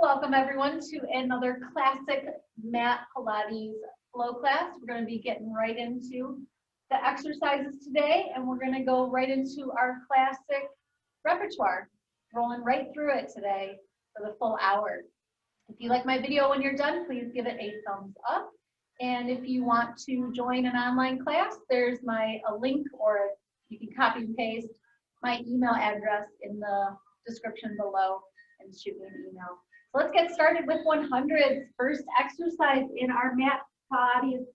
Welcome everyone to another classic mat Pilates flow class. We're going to be getting right into the exercises today, and we're going to go right into our classic repertoire, rolling right through it today for the full hour. If you like my video when you're done, please give it a thumbs up. And if you want to join an online class, there's a link, or you can copy and paste my email address in the description below and shoot me an email. So let's get started with 100s. First exercise in our mat Pilates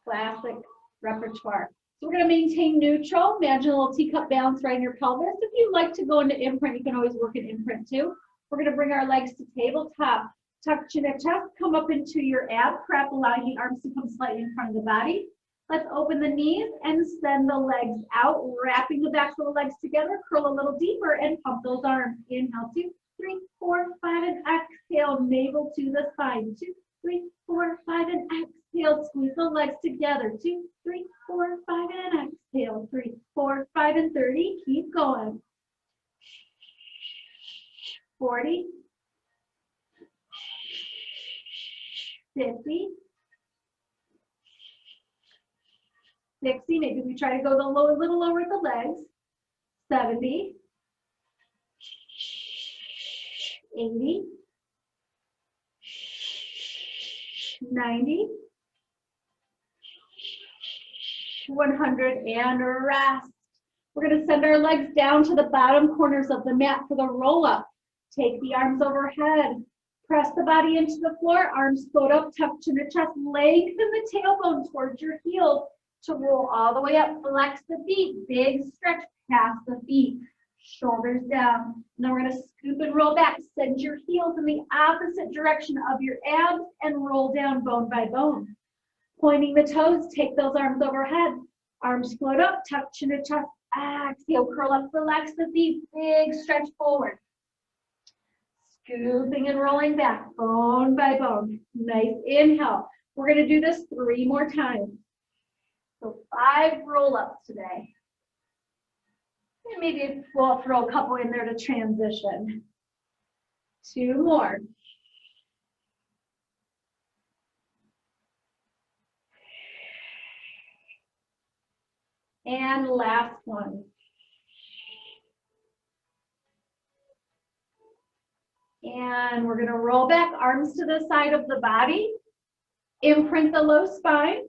classic repertoire. So we're going to maintain neutral. Imagine a little teacup balance right in your pelvis. If you like to go into imprint, you can always work in imprint too. We're going to bring our legs to tabletop. Tuck chin at chest, come up into your ab prep, allowing the arms to come slightly in front of the body. Let's open the knees and send the legs out, wrapping the backs of the legs together. Curl a little deeper and pump those arms. Inhale, 2, 3, 4, 5, and exhale, navel to the side. 2, 3, 4, 5, and exhale. Squeeze the legs together. 2, 3, 4, 5, and exhale. 3, 4, 5, and 30. Keep going. 40. 50. 60. Maybe we try to go a little lower with the legs. 70. 80. 90. 100, and rest. We're going to send our legs down to the bottom corners of the mat for the roll up. Take the arms overhead. Press the body into the floor. Arms float up, tuck chin to chest. Lengthen the tailbone towards your heels to roll all the way up. Flex the feet. Big stretch past the feet. Shoulders down. Now we're going to scoop and roll back. Send your heels in the opposite direction of your abs and roll down bone by bone. Pointing the toes, take those arms overhead. Arms float up, tuck chin to chest. Exhale, curl up, relax the feet. Big stretch forward. Scooping and rolling back, bone by bone. Nice inhale. We're going to do this 3 more times. So 5 roll-ups today. And maybe we'll throw a couple in there to transition. 2 more. And last one. And we're going to roll back, arms to the side of the body. Imprint the low spine.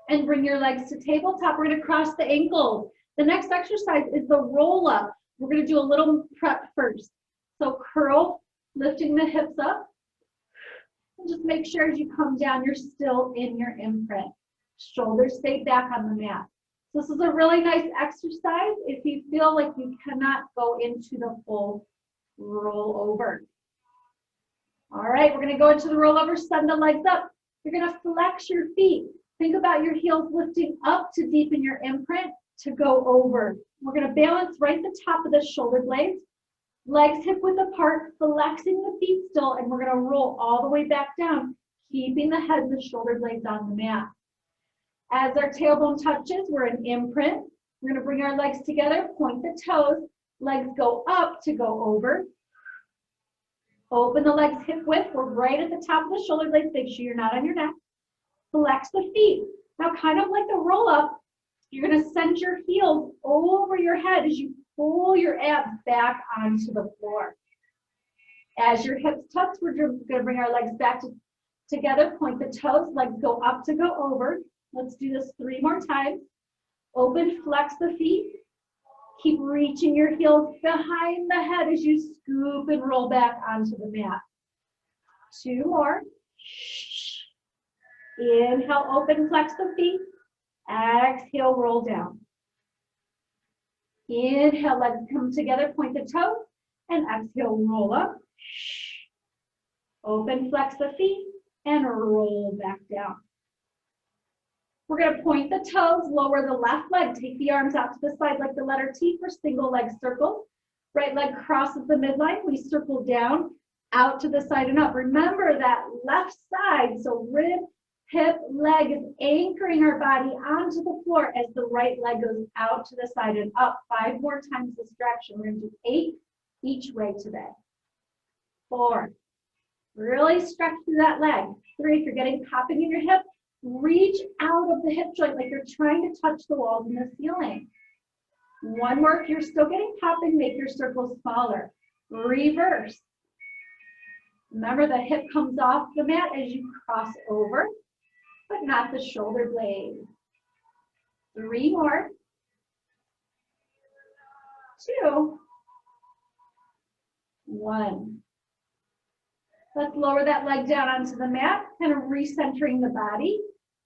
And bring your legs to tabletop. We're going to cross the ankles. The next exercise is the roll up. We're going to do a little prep first. So curl, lifting the hips up. And just make sure as you come down, you're still in your imprint. Shoulders stay back on the mat. So this is a really nice exercise if you feel like you cannot go into the full roll over. All right, we're going to go into the rollover. Send the legs up. You're going to flex your feet. Think about your heels lifting up to deepen your imprint to go over. We're going to balance right at the top of the shoulder blades. Legs hip width apart, flexing the feet still, and we're going to roll all the way back down, keeping the head and the shoulder blades on the mat. As our tailbone touches, we're in imprint. We're going to bring our legs together, point the toes, legs go up to go over. Open the legs hip width. We're right at the top of the shoulder blades. Make sure you're not on your neck. Flex the feet. Now, kind of like the roll up, you're going to send your heels over your head as you pull your abs back onto the floor. As your hips touch, we're going to bring our legs back together, point the toes, legs go up to go over. Let's do this 3 more times. Open, flex the feet. Keep reaching your heels behind the head as you scoop and roll back onto the mat. 2 more. Inhale, open, flex the feet. Exhale, roll down. Inhale, legs come together, point the toes, and exhale, roll up. Open, flex the feet, and roll back down. We're going to point the toes, lower the left leg, take the arms out to the side like the letter T for single leg circle. Right leg crosses the midline. We circle down, out to the side and up. Remember that left side, so rib, hip, leg is anchoring our body onto the floor as the right leg goes out to the side and up. 5 more times this direction. We're going to do 8 each way today. 4, Really stretch through that leg. 3, if you're getting popping in your hip, reach out of the hip joint like you're trying to touch the walls and the ceiling. 1 more, if you're still getting popping, make your circle smaller. Reverse. Remember, the hip comes off the mat as you cross over, but not the shoulder blade. 3 more. 2. 1. Let's lower that leg down onto the mat, kind of recentering the body.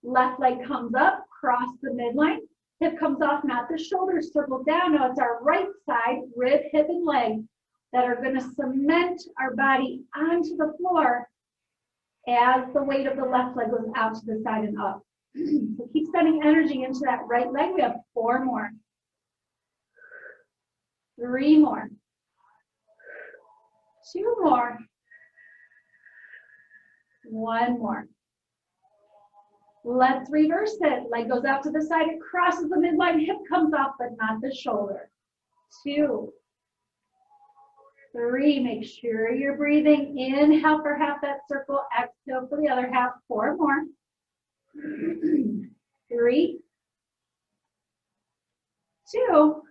Left leg comes up, cross the midline. Hip comes off, not the shoulders, circle down. Now it's our right side, rib, hip, and leg that are going to cement our body onto the floor as the weight of the left leg goes out to the side and up. So keep sending energy into that right leg. We have 4 more. 3 more. 2 more. 1 more. Let's reverse it. Leg goes out to the side, it crosses the midline, hip comes off, but not the shoulder. 2, 3, make sure you're breathing. Inhale for half that circle, exhale for the other half. 4 more. 3, 2,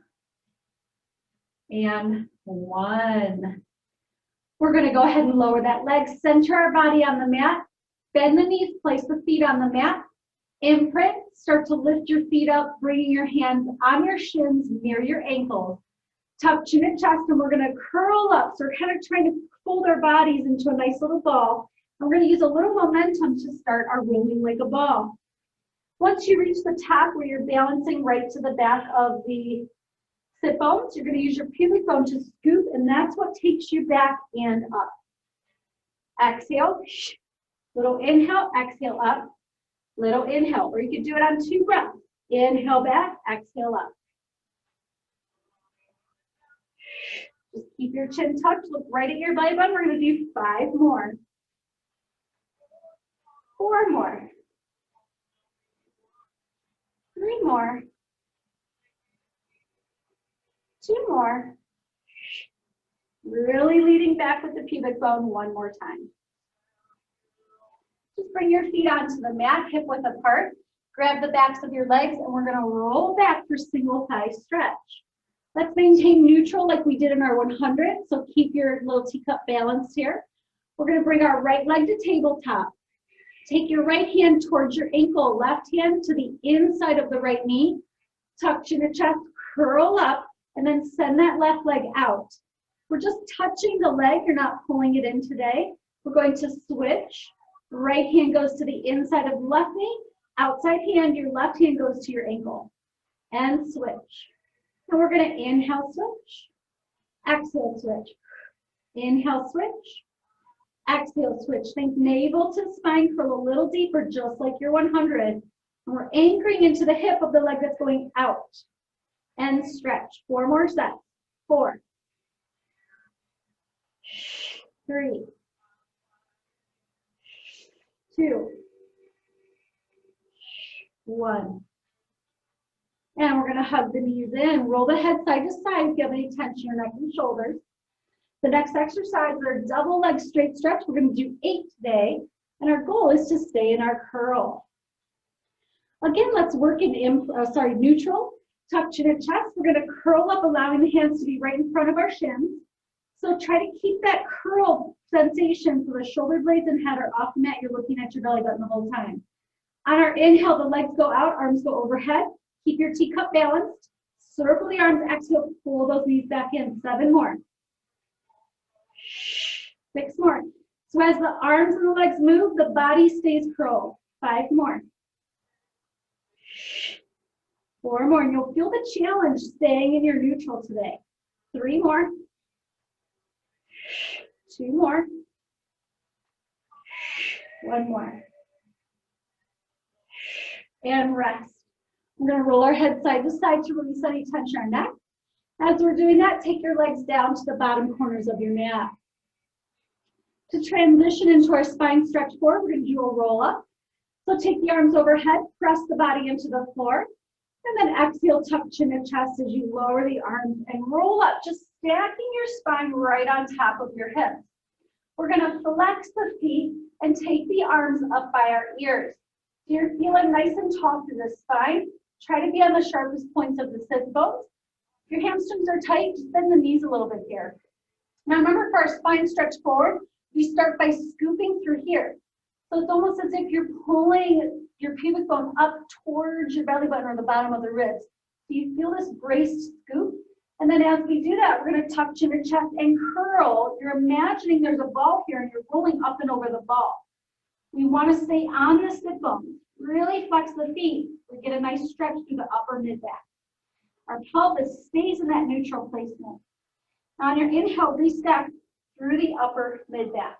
and 1. We're going to go ahead and lower that leg, center our body on the mat, bend the knees, place the feet on the mat, imprint, start to lift your feet up, bringing your hands on your shins near your ankles. Tuck chin and chest, and we're going to curl up. So we're kind of trying to fold our bodies into a nice little ball. And we're going to use a little momentum to start our rolling like a ball. Once you reach the top where you're balancing right to the back of the sit bones, you're going to use your pubic bone to scoop, and that's what takes you back and up. Exhale, little inhale, exhale up, little inhale, or you can do it on 2 breaths. Inhale back, exhale up. Just keep your chin tucked, look right at your belly button. We're going to do 5 more. 4 more. 3 more. 2 more. Really leading back with the pubic bone 1 more time. Just bring your feet onto the mat, hip width apart. Grab the backs of your legs, and we're going to roll back for single thigh stretch. Let's maintain neutral like we did in our 100. So keep your little teacup balanced here. We're going to bring our right leg to tabletop. Take your right hand towards your ankle, left hand to the inside of the right knee. Tuck chin to chest, curl up, and then send that left leg out. We're just touching the leg. You're not pulling it in today. We're going to switch. Right hand goes to the inside of the left knee. Outside hand, your left hand goes to your ankle. And switch. And we're going to inhale, switch. Exhale, switch. Inhale, switch. Exhale, switch. Think navel to spine, curl a little deeper, just like your 100. And we're anchoring into the hip of the leg that's going out. And stretch. 4 more sets. 4, 3, 2, 1. And we're going to hug the knees in, roll the head side to side if you have any tension in your neck and shoulders. The next exercise is our double leg straight stretch. We're going to do 8 today, and our goal is to stay in our curl. Again, let's work in neutral. Tuck chin and chest. We're going to curl up, allowing the hands to be right in front of our shins. So try to keep that curl sensation so the shoulder blades and head are off the mat. You're looking at your belly button the whole time. On our inhale, the legs go out, arms go overhead. Keep your teacup balanced. Circle the arms, exhale, pull those knees back in. 7 more. 6 more. So as the arms and the legs move, the body stays curled. 5 more. 4 more. And you'll feel the challenge staying in your neutral today. 3 more. 2 more. 1 more. And rest. We're going to roll our head side to side to release any tension in our neck. As we're doing that, take your legs down to the bottom corners of your mat. To transition into our spine stretch forward, we're going to do a roll up. So take the arms overhead, press the body into the floor, and then exhale, tuck chin and chest as you lower the arms and roll up, just stacking your spine right on top of your hips. We're gonna flex the feet and take the arms up by our ears. So you're feeling nice and tall through the spine. Try to be on the sharpest points of the sit bones. If your hamstrings are tight, just bend the knees a little bit here. Now remember, for our spine stretch forward, we start by scooping through here. So it's almost as if you're pulling your pubic bone up towards your belly button or the bottom of the ribs. So you feel this braced scoop. And then as we do that, we're going to tuck chin to chest and curl. You're imagining there's a ball here and you're rolling up and over the ball. We want to stay on the sit bone. Really flex the feet. We get a nice stretch through the upper mid back. Our pelvis stays in that neutral placement. On your inhale, restack through the upper mid back.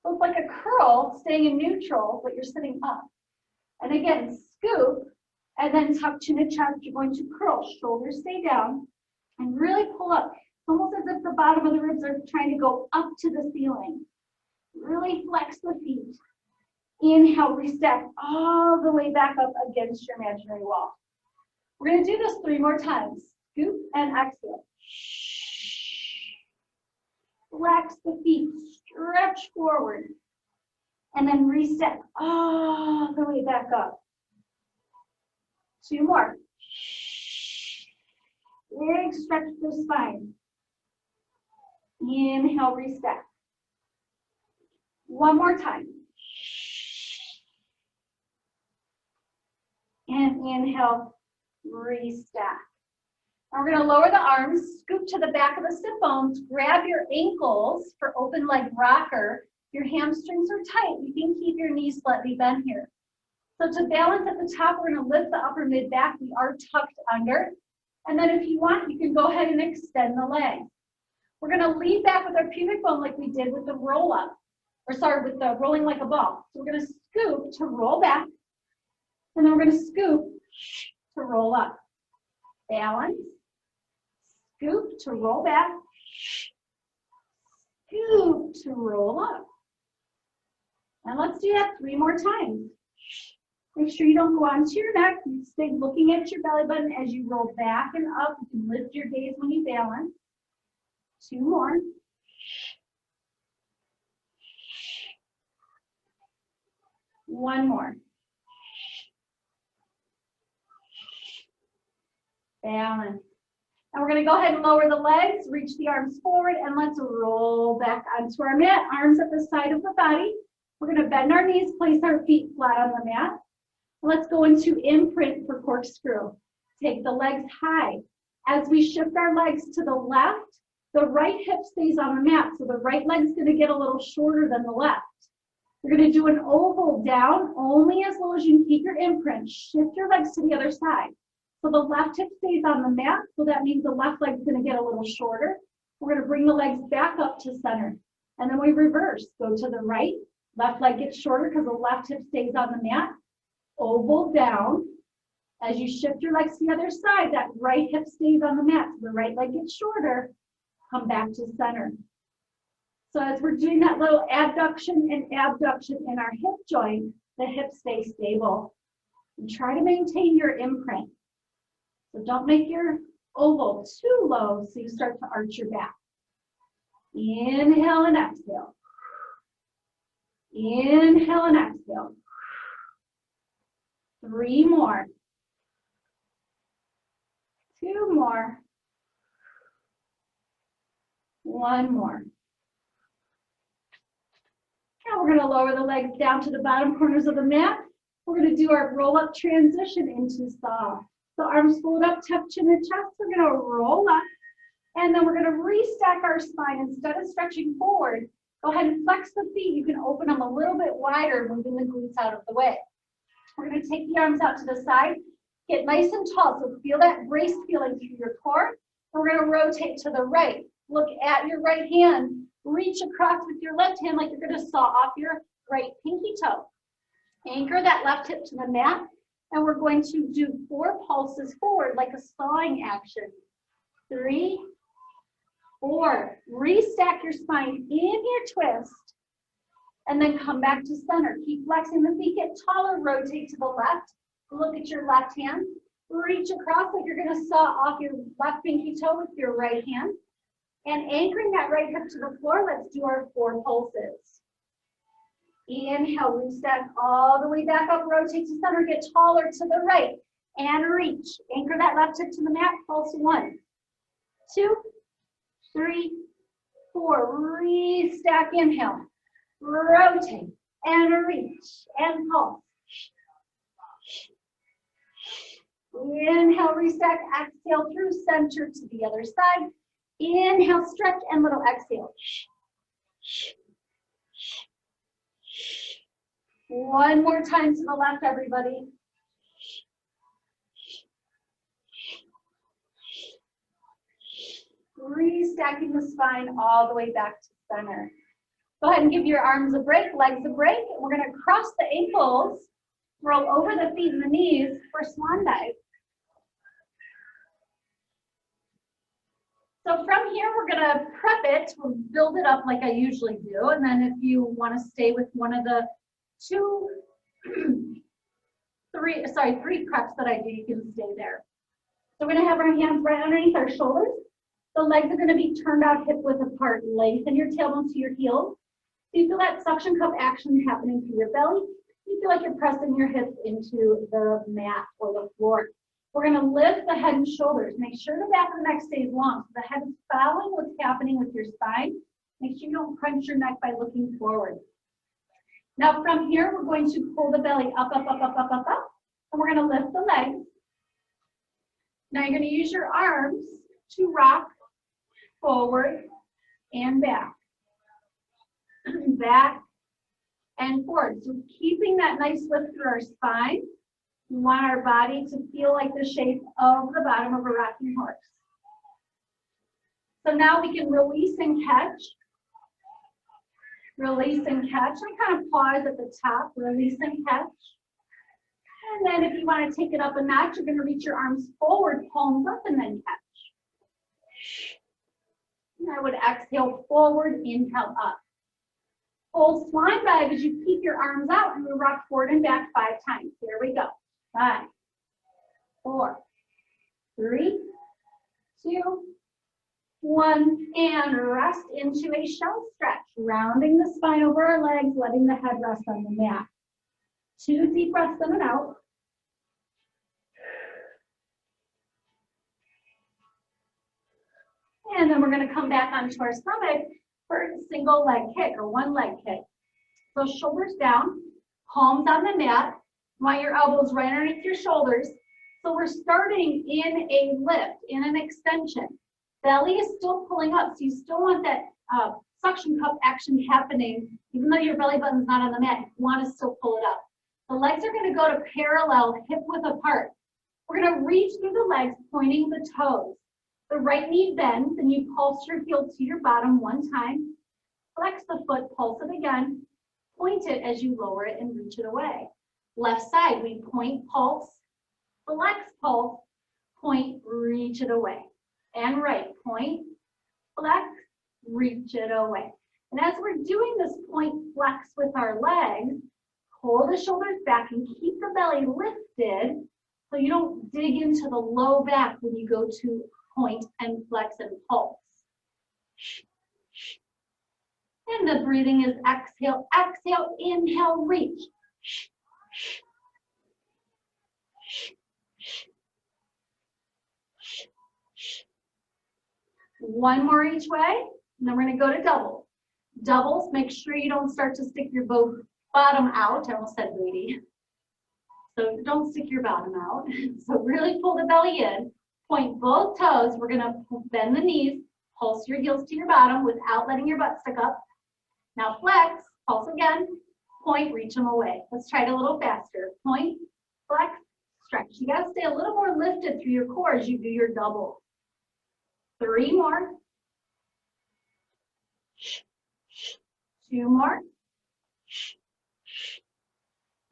So it's like a curl, staying in neutral, but you're sitting up. And again, scoop, and then tuck chin to chest. You're going to curl, shoulders stay down, and really pull up. It's almost as if the bottom of the ribs are trying to go up to the ceiling. Really flex the feet. Inhale, restack all the way back up against your imaginary wall. We're going to do this 3 more times. Scoop and exhale. Flex the feet, stretch forward, and then reset all the way back up. 2 more. Big stretch to the spine. Inhale, reset. 1 more time. And inhale, restack. Now we're going to lower the arms, scoop to the back of the sit bones, grab your ankles for open leg rocker. Your hamstrings are tight. You can keep your knees slightly bent here. So to balance at the top, we're going to lift the upper mid back. We are tucked under. And then if you want, you can go ahead and extend the leg. We're going to lean back with our pubic bone like we did with the roll up. Or sorry, with the rolling like a ball. So we're going to scoop to roll back. And then we're going to scoop to roll up. Balance. Scoop to roll back. Scoop to roll up. And let's do that 3 more times. Make sure you don't go onto your neck. You stay looking at your belly button as you roll back and up. You can lift your gaze when you balance. 2 more. One more. Balance. Now we're going to go ahead and lower the legs, reach the arms forward, and let's roll back onto our mat. Arms at the side of the body. We're going to bend our knees, place our feet flat on the mat. Let's go into imprint for corkscrew. Take the legs high. As we shift our legs to the left, the right hip stays on the mat, so the right leg's going to get a little shorter than the left. You're going to do an oval down only as low as you can keep your imprint. Shift your legs to the other side. So the left hip stays on the mat, so that means the left leg's going to get a little shorter. We're going to bring the legs back up to center. And then we reverse. Go to the right. Left leg gets shorter because the left hip stays on the mat. Oval down. As you shift your legs to the other side, that right hip stays on the mat. So the right leg gets shorter. Come back to center. So as we're doing that little abduction and abduction in our hip joint, the hips stay stable. And try to maintain your imprint. So don't make your oval too low so you start to arch your back. Inhale and exhale. Inhale and exhale. 3 more. 2 more. 1 more. Now we're going to lower the legs down to the bottom corners of the mat. We're going to do our roll-up transition into soft. So arms fold up, tuck chin to chest. We're going to roll up. And then we're going to restack our spine. Instead of stretching forward, go ahead and flex the feet. You can open them a little bit wider, moving the glutes out of the way. We're going to take the arms out to the side. Get nice and tall. So feel that brace feeling through your core. And we're going to rotate to the right. Look at your right hand. Reach across with your left hand like you're going to saw off your right pinky toe. Anchor that left hip to the mat. And we're going to do 4 pulses forward like a sawing action. 3, 4. Restack your spine in your twist. And then come back to center. Keep flexing the feet. Get taller. Rotate to the left. Look at your left hand. Reach across like you're going to saw off your left pinky toe with your right hand. And anchoring that right hip to the floor, let's do our 4 pulses. Inhale, reset all the way back up, rotate to center, get taller to the right, and reach. Anchor that left hip to the mat, pulse 1, 2, 3, 4. Restack, inhale, rotate, and reach, and pulse. Inhale, restack, exhale through center to the other side. Inhale, stretch, and little exhale. One more time to the left, everybody. Restacking the spine all the way back to center. Go ahead and give your arms a break, legs a break. We're going to cross the ankles, roll over the feet and the knees for swan dive. So from here, we're going to prep it, we'll build it up like I usually do. And then if you want to stay with one of the three preps that I do, you can stay there. So we're going to have our hands right underneath our shoulders. The legs are going to be turned out hip width apart. Lengthen your tailbone to your heels. So you feel that suction cup action happening through your belly. You feel like you're pressing your hips into the mat or the floor. We're going to lift the head and shoulders. Make sure the back of the neck stays long. So the head is following what's happening with your spine. Make sure you don't crunch your neck by looking forward. Now from here, we're going to pull the belly up, up, up, up, up, up, up. And we're going to lift the legs. Now you're going to use your arms to rock forward and back. Back and forward. So keeping that nice lift through our spine. We want our body to feel like the shape of the bottom of a rocking horse. So now we can release and catch. Release and catch. And kind of pause at the top. Release and catch. And then if you want to take it up a notch, you're going to reach your arms forward, palms up, and then catch. And I would exhale forward, inhale up. Full swan dive as you keep your arms out and we rock forward and back 5 times. Here we go. 5, 4, 3, 2, 1, and rest into a shell stretch. Rounding the spine over our legs, letting the head rest on the mat. 2 deep breaths in and out. And then we're going to come back onto our stomach for a single leg kick or one leg kick. So shoulders down, palms on the mat. Want your elbows right underneath your shoulders. So we're starting in a lift, in an extension. Belly is still pulling up, so you still want that suction cup action happening, even though your belly button's not on the mat. You want to still pull it up. The legs are going to go to parallel, hip width apart. We're going to reach through the legs, pointing the toes. The right knee bends, and you pulse your heel to your bottom 1 time. Flex the foot, pulse it again. Point it as you lower it and reach it away. Left side, we point, pulse, flex, pulse, point, reach it away. And right, point, flex, reach it away. And as we're doing this point flex with our legs, pull the shoulders back and keep the belly lifted so you don't dig into the low back when you go to point and flex and pulse. And the breathing is exhale, exhale, inhale, reach. One more each way, and then we're going to go to double. Doubles, make sure you don't start to stick your bottom out. I almost said booty. So don't stick your bottom out. So really pull the belly in. Point both toes. We're going to bend the knees. Pulse your heels to your bottom without letting your butt stick up. Now flex. Pulse again. Point. Reach them away. Let's try it a little faster. Point. Flex. Stretch. You got to stay a little more lifted through your core as you do your double. 3 more. 2 more.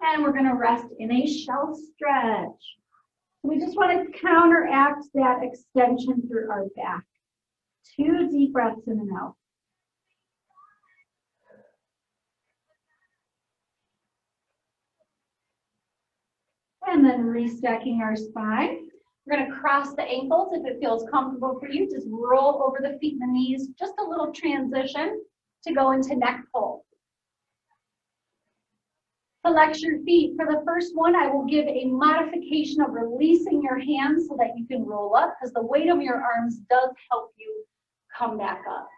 And we're going to rest in a shell stretch. We just want to counteract that extension through our back. 2 deep breaths in and out. And then restacking our spine. We're going to cross the ankles if it feels comfortable for you. Just roll over the feet and the knees. Just a little transition to go into neck pull. Flex your feet. For the first one, I will give a modification of releasing your hands so that you can roll up, because the weight of your arms does help you come back up.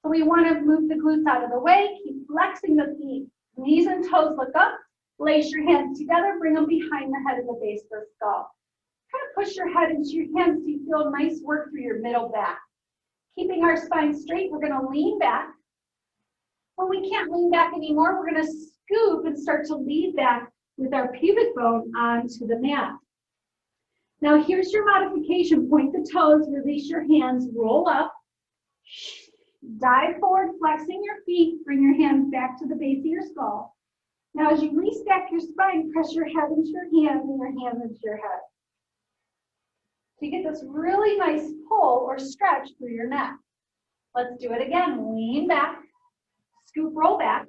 So we want to move the glutes out of the way. Keep flexing the feet. Knees and toes look up. Lace your hands together. Bring them behind the head of the base of the skull. Kind of push your head into your hands so you feel nice work through your middle back. Keeping our spine straight, we're going to lean back. When we can't lean back anymore, we're going to scoop and start to lean back with our pubic bone onto the mat. Now here's your modification. Point the toes, release your hands, roll up. Dive forward, flexing your feet. Bring your hands back to the base of your skull. Now as you release back your spine, press your head into your hands and your hands into your head. So you get this really nice pull or stretch through your neck. Let's do it again. Lean back, scoop, roll back,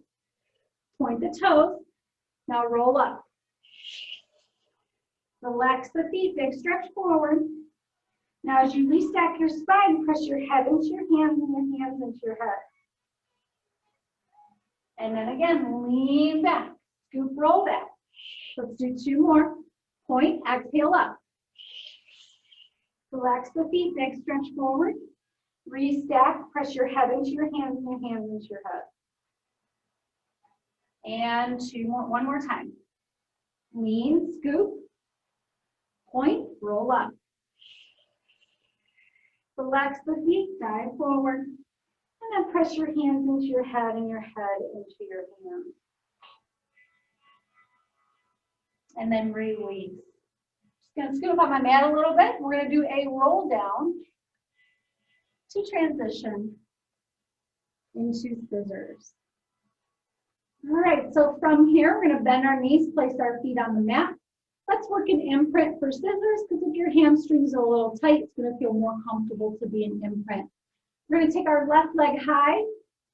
point the toes. Now roll up. Relax the feet, big stretch forward. Now as you release back your spine, press your head into your hands and your hands into your head. And then again, lean back, scoop, roll back. Let's do two more. Point, exhale up. Relax the feet, big stretch forward. Restack, press your head into your hands and your hands into your head. And two more, one more time. Lean, scoop, point, roll up. Relax the feet, dive forward, and then press your hands into your head and your head into your hands. And then release. Just gonna scoop on my mat a little bit. We're gonna do a roll down to transition into scissors. All right, so from here, we're gonna bend our knees, place our feet on the mat. Let's work an imprint for scissors, because if your hamstrings are a little tight, it's gonna feel more comfortable to be an imprint. We're gonna take our left leg high,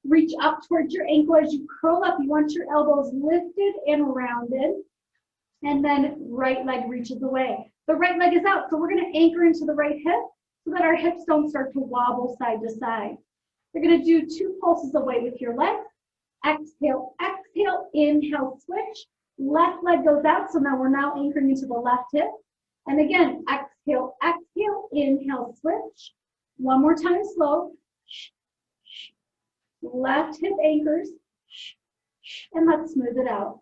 reach up towards your ankle as you curl up. You want your elbows lifted and rounded, and then right leg reaches away. The right leg is out, so we're gonna anchor into the right hip so that our hips don't start to wobble side to side. You're gonna do 2 pulses away with your legs. Exhale, exhale, inhale, switch. Left leg goes out, so now we're anchoring into the left hip. And again, exhale, exhale, inhale, switch. One more time, slow. Left hip anchors. And let's smooth it out.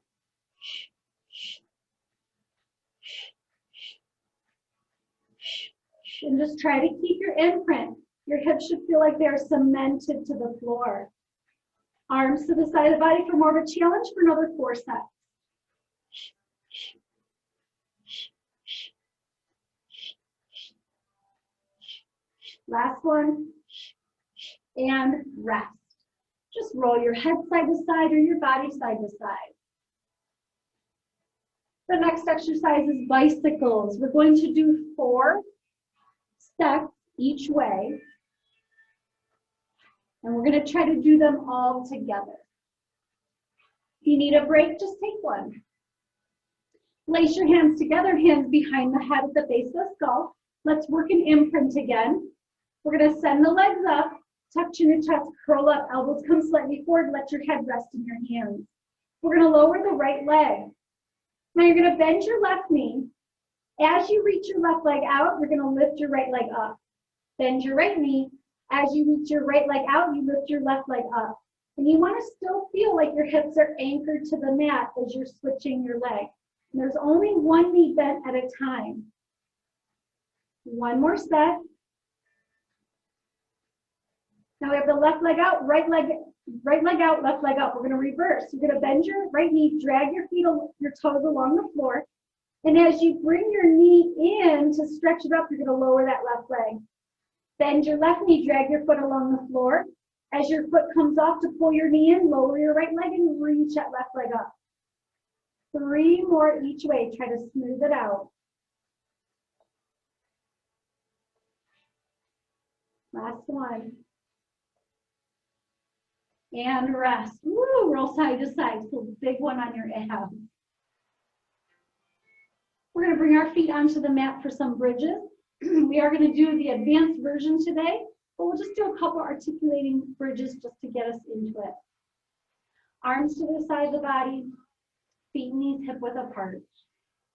And just try to keep your imprint. Your hips should feel like they're cemented to the floor. Arms to the side of the body for more of a challenge for another 4 sets. Last one. And rest. Just roll your head side to side or your body side to side. The next exercise is bicycles. We're going to do 4 steps each way. And we're going to try to do them all together. If you need a break, just take one. Place your hands together, hands behind the head at the base of the skull. Let's work an imprint again. We're going to send the legs up, tuck chin and chest, curl up, elbows come slightly forward, let your head rest in your hands. We're going to lower the right leg. Now you're going to bend your left knee. As you reach your left leg out, you're going to lift your right leg up. Bend your right knee. As you reach your right leg out, you lift your left leg up. And you want to still feel like your hips are anchored to the mat as you're switching your leg. And there's only one knee bent at a time. One more set. Now we have the left leg out, right leg out, left leg up. We're going to reverse. You're going to bend your right knee, drag your feet, your toes along the floor. And as you bring your knee in to stretch it up, you're going to lower that left leg. Bend your left knee, drag your foot along the floor. As your foot comes off to pull your knee in, lower your right leg and reach that left leg up. 3 more each way. Try to smooth it out. Last one. And rest. Woo, roll side to side. So big one on your abs. We're going to bring our feet onto the mat for some bridges. We are going to do the advanced version today, but we'll just do a couple articulating bridges just to get us into it. Arms to the side of the body, feet and knees hip width apart.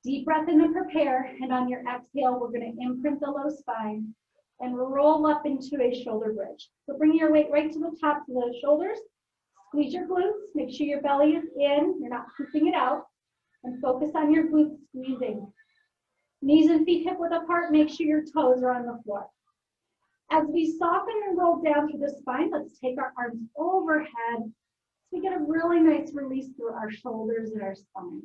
Deep breath in to prepare, and on your exhale, we're going to imprint the low spine and roll up into a shoulder bridge. So bring your weight right to the top of the shoulders. Squeeze your glutes. Make sure your belly is in. You're not pooping it out. And focus on your glutes squeezing. Knees and feet hip width apart. Make sure your toes are on the floor. As we soften and roll down through the spine, let's take our arms overhead so we get a really nice release through our shoulders and our spine.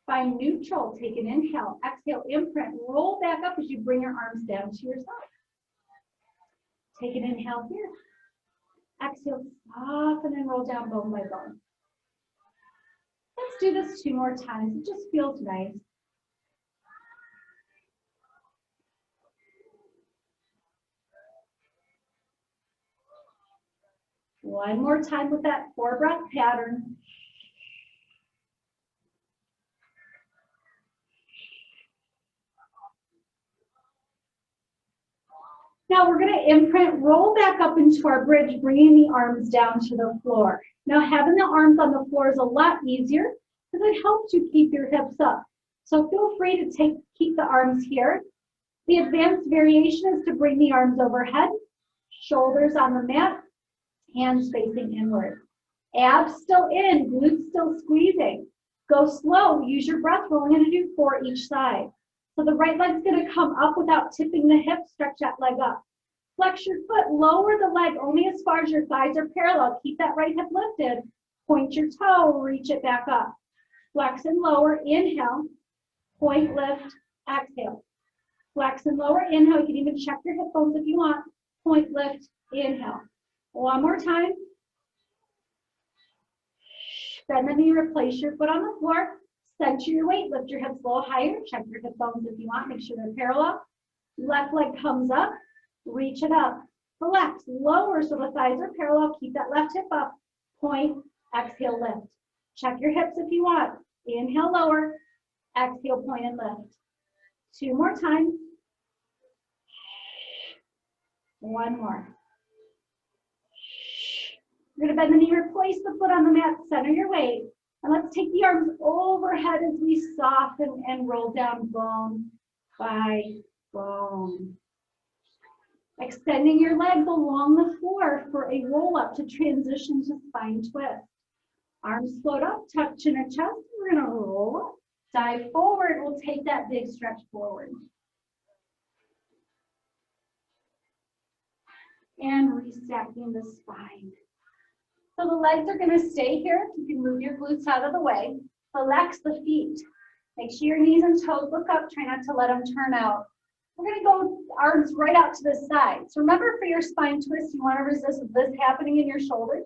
Find neutral. Take an inhale. Exhale, imprint. Roll back up as you bring your arms down to your side. Take an inhale here. Exhale, soften and roll down bone by bone. Let's do this 2 more times. It just feels nice. One more time with that 4-breath pattern. Now we're going to imprint, roll back up into our bridge, bringing the arms down to the floor. Now having the arms on the floor is a lot easier because it helps you keep your hips up. So feel free to keep the arms here. The advanced variation is to bring the arms overhead, shoulders on the mat, hands facing inward. Abs still in, glutes still squeezing. Go slow, use your breath. We're only going to do 4 each side. So the right leg's going to come up without tipping the hip. Stretch that leg up. Flex your foot. Lower the leg only as far as your thighs are parallel. Keep that right hip lifted. Point your toe. Reach it back up. Flex and lower. Inhale. Point, lift, exhale. Flex and lower. Inhale. You can even check your hip bones if you want. Point, lift, inhale. One more time. Bend the knee. Replace your foot on the floor. Center your weight, lift your hips a little higher, check your hip bones if you want, make sure they're parallel. Left leg comes up, reach it up. Flex, lower so the thighs are parallel, keep that left hip up. Point, exhale, lift. Check your hips if you want. Inhale, lower, exhale, point and lift. 2 more times. 1 more. You're gonna bend the knee, replace the foot on the mat, center your weight. And let's take the arms overhead as we soften and roll down bone by bone. Extending your legs along the floor for a roll up to transition to spine twist. Arms float up, tuck chin or chest. We're gonna roll up, dive forward. We'll take that big stretch forward. And restacking the spine. So the legs are going to stay here. You can move your glutes out of the way. Relax the feet. Make sure your knees and toes look up. Try not to let them turn out. We're going to go arms right out to the side. So remember, for your spine twist, you want to resist this happening in your shoulders.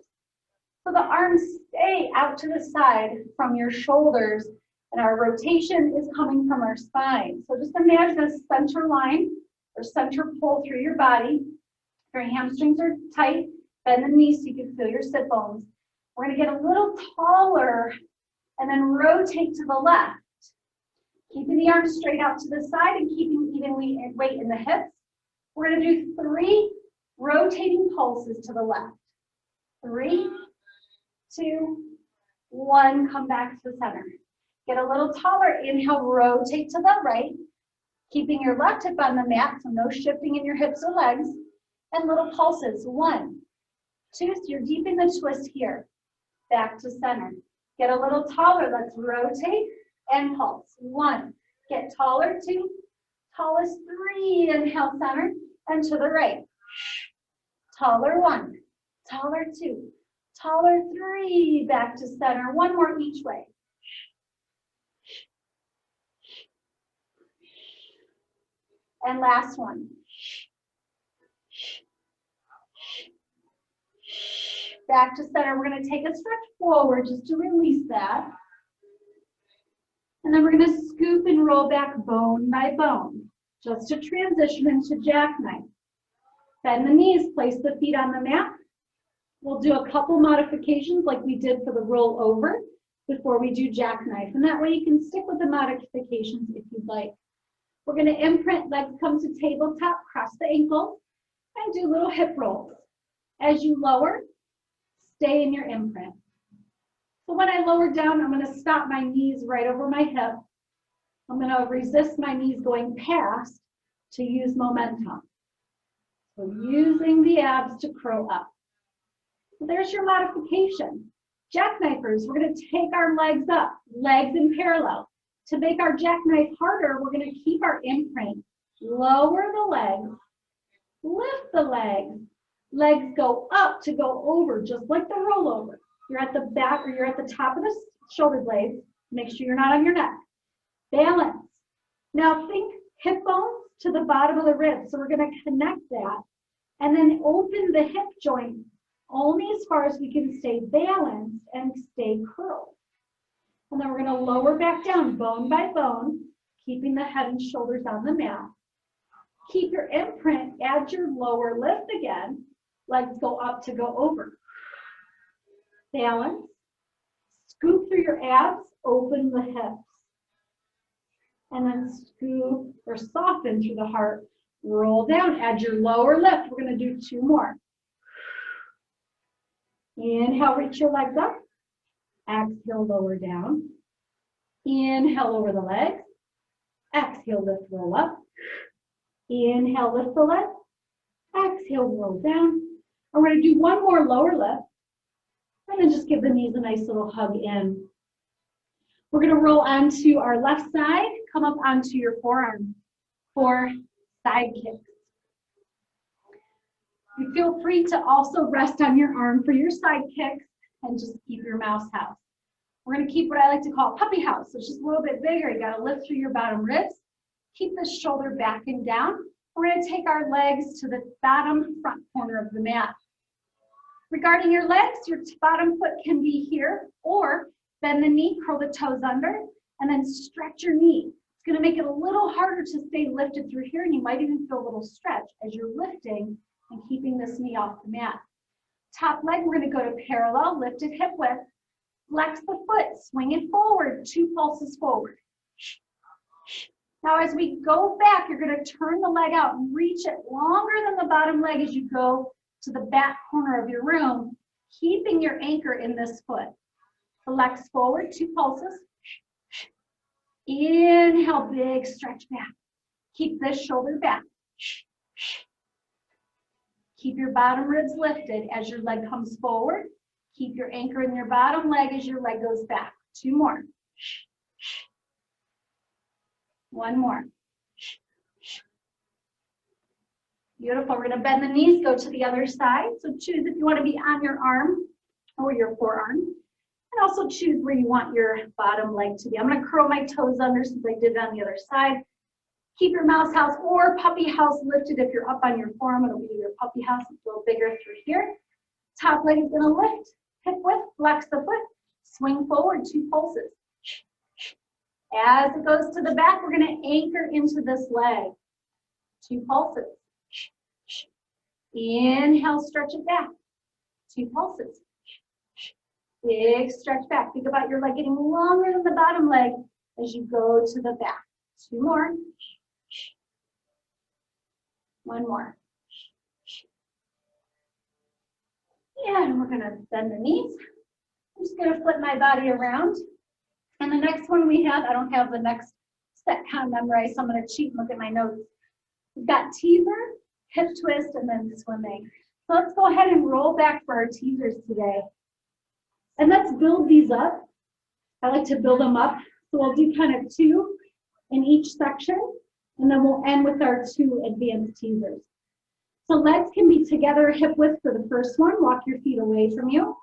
So the arms stay out to the side from your shoulders, and our rotation is coming from our spine. So just imagine a center line or center pull through your body. Your hamstrings are tight. Bend the knees so you can feel your sit bones. We're going to get a little taller and then rotate to the left. Keeping the arms straight out to the side and keeping even weight in the hips. We're going to do 3 rotating pulses to the left. 3, 2, 1. Come back to the center. Get a little taller. Inhale, rotate to the right. Keeping your left hip on the mat, so no shifting in your hips or legs. And little pulses. 1, 2, so you're deep in the twist here. Back to center. Get a little taller. Let's rotate and pulse. 1, get taller. 2, tallest. 3, inhale, center, and to the right. Taller. 1, taller. 2, taller. 3, back to center. 1 more each way. And last one. Back to center. We're going to take a stretch forward just to release that. And then we're going to scoop and roll back bone by bone, just to transition into jackknife. Bend the knees, place the feet on the mat. We'll do a couple modifications like we did for the roll over. before we do jackknife. And that way you can stick with the modifications if you'd like. We're going to imprint, legs come to tabletop, cross the ankle, and do little hip rolls. As you lower, stay in your imprint. So when I lower down, I'm going to stop my knees right over my hip. I'm going to resist my knees going past to use momentum. So using the abs to curl up. So there's your modification. Jackknifers, we're going to take our legs up, legs in parallel. To make our jackknife harder, we're going to keep our imprint. Lower the legs, lift the legs. Legs go up to go over, just like the rollover. You're at the back or you're at the top of the shoulder blades. Make sure you're not on your neck. Balance. Now think hip bones to the bottom of the ribs. So we're going to connect that and then open the hip joint only as far as we can stay balanced and stay curled. And then we're going to lower back down bone by bone, keeping the head and shoulders on the mat. Keep your imprint, add your lower lift again. Legs go up to go over. Balance. Scoop through your abs, open the hips. And then scoop or soften through the heart. Roll down, add your lower lift. We're going to do 2 more. Inhale, reach your legs up. Exhale, lower down. Inhale, lower the legs. Exhale, lift, roll up. Inhale, lift the legs. Exhale, roll down. And we're going to do 1 more lower lift. And then just give the knees a nice little hug in. We're going to roll onto our left side. Come up onto your forearm for side kicks. You feel free to also rest on your arm for your side kicks and just keep your mouse house. We're going to keep what I like to call puppy house. So it's just a little bit bigger. You got to lift through your bottom ribs. Keep the shoulder back and down. We're going to take our legs to the bottom front corner of the mat. Regarding your legs, your bottom foot can be here, or bend the knee, curl the toes under, and then stretch your knee. It's going to make it a little harder to stay lifted through here, and you might even feel a little stretch as you're lifting and keeping this knee off the mat. Top leg, we're going to go to parallel, lifted hip width. Flex the foot, swing it forward, 2 pulses forward. Now as we go back, you're going to turn the leg out and reach it longer than the bottom leg as you go to the back corner of your room, keeping your anchor in this foot. Flex forward, 2 pulses. Inhale, big stretch back. Keep this shoulder back. Keep your bottom ribs lifted as your leg comes forward. Keep your anchor in your bottom leg as your leg goes back. 2 more. 1 more. Beautiful. We're going to bend the knees, go to the other side. So choose if you want to be on your arm or your forearm. And also choose where you want your bottom leg to be. I'm going to curl my toes under since I did it on the other side. Keep your mouse house or puppy house lifted. If you're up on your forearm, it'll be your puppy house. It's a little bigger through here. Top leg is going to lift. Hip width, flex the foot. Swing forward, 2 pulses. As it goes to the back, we're going to anchor into this leg. 2 pulses. Inhale, stretch it back. 2 pulses. Big stretch back. Think about your leg getting longer than the bottom leg as you go to the back. 2 more. 1 more. And we're going to bend the knees. I'm just going to flip my body around. And the next one we have, I don't have the next set count memorized, so I'm going to cheat and look at my notes. We've got teaser, hip twist, and then swimming. So let's go ahead and roll back for our teasers today. And let's build these up. I like to build them up. So we'll do kind of 2 in each section, and then we'll end with our 2 advanced teasers. So legs can be together, hip width for the first one. Walk your feet away from you.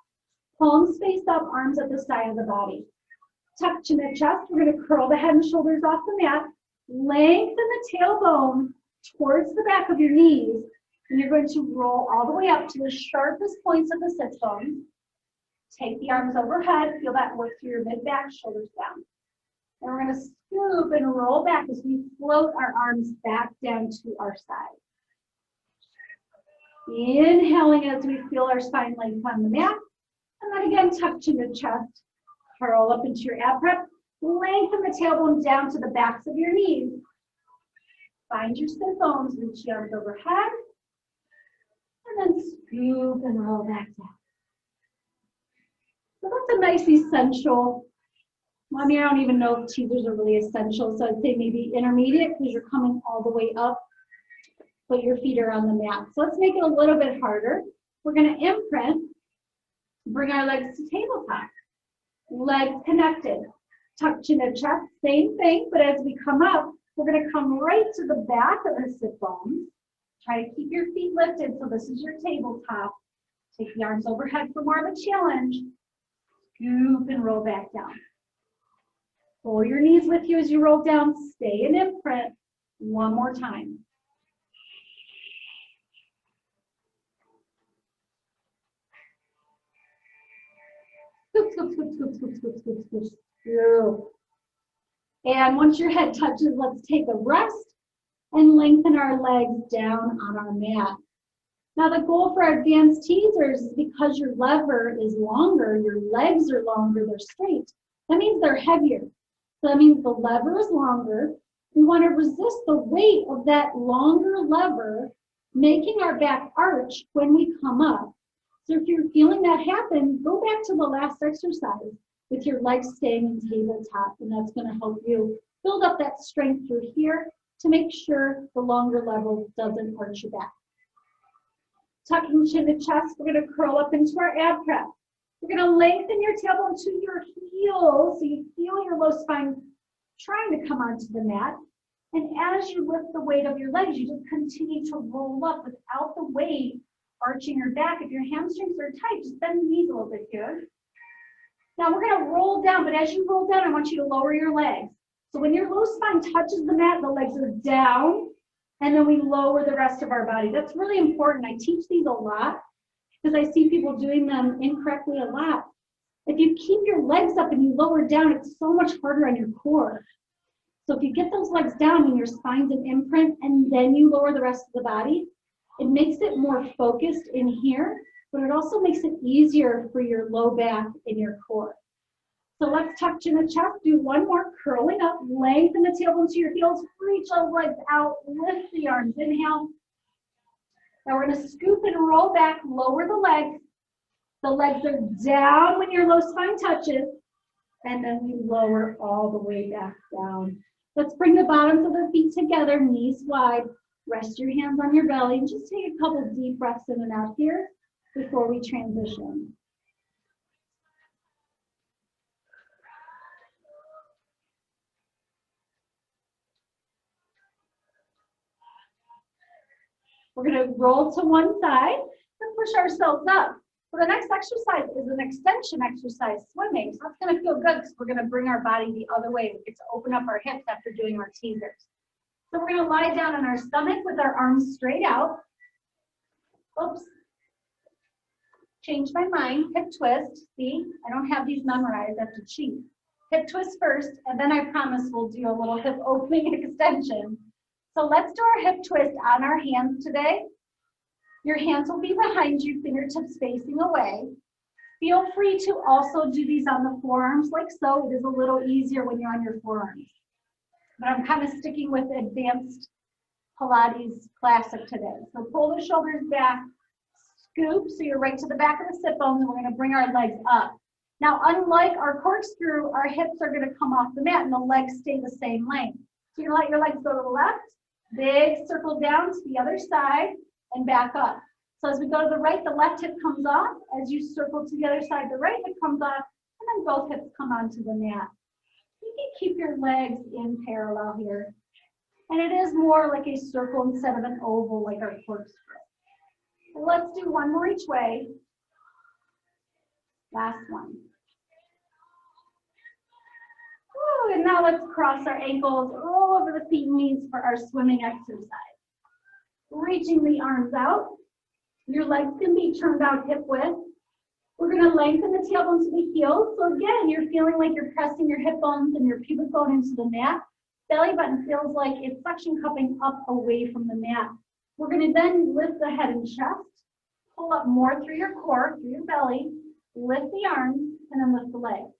Palms face up, arms at the side of the body. Tuck chin and chest. We're going to curl the head and shoulders off the mat. Lengthen the tailbone towards the back of your knees. And you're going to roll all the way up to the sharpest points of the sit bones. Take the arms overhead. Feel that work through your mid-back, shoulders down. And we're going to scoop and roll back as we float our arms back down to our side. Inhaling as we feel our spine length on the mat. And then again, tuck chin to chest. Curl up into your ab prep. Lengthen the tailbone down to the backs of your knees. Find your sit bones, reach your arms overhead. And then scoop and roll back down. So that's a nice essential. I mean, I don't even know if teasers are really essential, so I'd say maybe intermediate because you're coming all the way up, but your feet are on the mat. So let's make it a little bit harder. We're going to imprint, bring our legs to tabletop. Legs connected. Tuck chin to chest, same thing, but as we come up, we're going to come right to the back of the sit bones. Try to keep your feet lifted, so this is your tabletop. Take the arms overhead for more of a challenge. Scoop and roll back down. Pull your knees with you as you roll down. Stay in imprint. One more time. Scoop, scoop, scoop, scoop, scoop, scoop, scoop, scoop, scoop. And once your head touches, let's take a rest and lengthen our legs down on our mat. Now the goal for our advanced teasers is because your lever is longer, your legs are longer, they're straight. That means they're heavier. So that means the lever is longer. We want to resist the weight of that longer lever, making our back arch when we come up. So if you're feeling that happen, go back to the last exercise with your legs staying in tabletop, and that's going to help you build up that strength through here to make sure the longer lever doesn't arch your back. Tucking chin to chest, we're going to curl up into our ab prep. We're going to lengthen your tailbone to your heels so you feel your low spine trying to come onto the mat. And as you lift the weight of your legs, you just continue to roll up without the weight arching your back. If your hamstrings are tight, just bend the knees a little bit here. Now we're going to roll down, but as you roll down, I want you to lower your legs. So when your low spine touches the mat, the legs are down, and then we lower the rest of our body. That's really important. I teach these a lot because I see people doing them incorrectly a lot. If you keep your legs up and you lower down, it's so much harder on your core. So if you get those legs down and your spine's in imprint and then you lower the rest of the body, it makes it more focused in here, but it also makes it easier for your low back and your core. So let's tuck chin to chest, do one more, curling up, lengthen the tailbone to your heels, reach those legs out, lift the arms, inhale. Now we're gonna scoop and roll back, lower the legs. The legs are down when your low spine touches, and then we lower all the way back down. Let's bring the bottoms of the feet together, knees wide. Rest your hands on your belly and just take a couple deep breaths in and out here before we transition. We're going to roll to one side and push ourselves up. So the next exercise is an extension exercise, swimming. So that's going to feel good because we're going to bring our body the other way. We get to open up our hips after doing our teasers. So we're going to lie down on our stomach with our arms straight out. Oops. Change my mind. Hip twist. See, I don't have these memorized. I have to cheat. Hip twist first, and then I promise we'll do a little hip opening extension. So let's do our hip twist on our hands today. Your hands will be behind you, fingertips facing away. Feel free to also do these on the forearms like so. It is a little easier when you're on your forearms. But I'm kind of sticking with advanced Pilates classic today. So pull the shoulders back, scoop, so you're right to the back of the sit bones, and we're gonna bring our legs up. Now, unlike our corkscrew, our hips are gonna come off the mat and the legs stay the same length. So you're gonna let your legs go to the left, big circle down to the other side, and back up. So as we go to the right, the left hip comes off. As you circle to the other side, the right hip comes off, and then both hips come onto the mat. You can keep your legs in parallel here. And it is more like a circle instead of an oval like our corkscrew. Let's do one more each way. Last one. Woo, and now let's cross our ankles, roll over the feet and knees for our swimming exercise. Reaching the arms out. Your legs can be turned out hip width. We're going to lengthen the tailbone to the heels. So again, you're feeling like you're pressing your hip bones and your pubic bone into the mat. Belly button feels like it's suction cupping up away from the mat. We're going to then lift the head and chest, pull up more through your core, through your belly, lift the arms, and then lift the legs.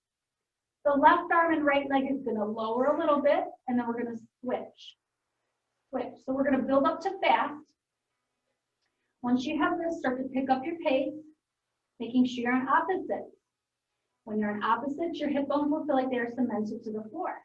The left arm and right leg is gonna lower a little bit, and then we're gonna switch. Switch. So we're gonna build up to fast. Once you have this, start to pick up your pace, making sure you're on opposites. When you're on opposites, your hip bones will feel like they're cemented to the floor.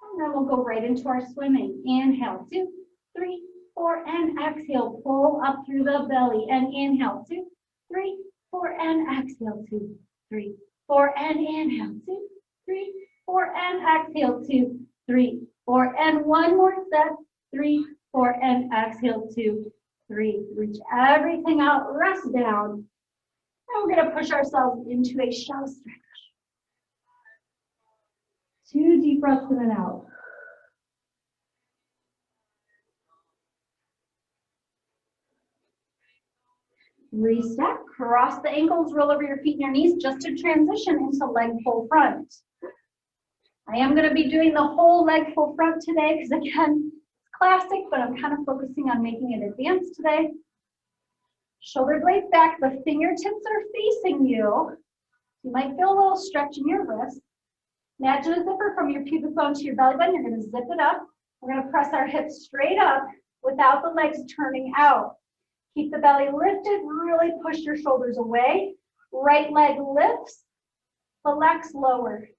And then we'll go right into our swimming. Inhale, 2, 3, 4, and exhale. Pull up through the belly. And inhale, 2, 3, 4, and exhale, 2, 3, 4, and inhale, 2, 3, 4, and exhale, 2, 3, 4, and one more set, 3, 4, and exhale, 2, 3. Reach everything out, rest down. And we're gonna push ourselves into a shallow stretch. 2 deep breaths in and out. Reset, cross the ankles, roll over your feet and your knees just to transition into leg pull front. I am going to be doing the whole leg pull front today because again, it's classic, but I'm kind of focusing on making it advanced today. Shoulder blades back, the fingertips are facing you. You might feel a little stretch in your wrist. Imagine a zipper from your pubic bone to your belly button. You're going to zip it up. We're going to press our hips straight up without the legs turning out. Keep the belly lifted, really push your shoulders away. Right leg lifts, flex lower.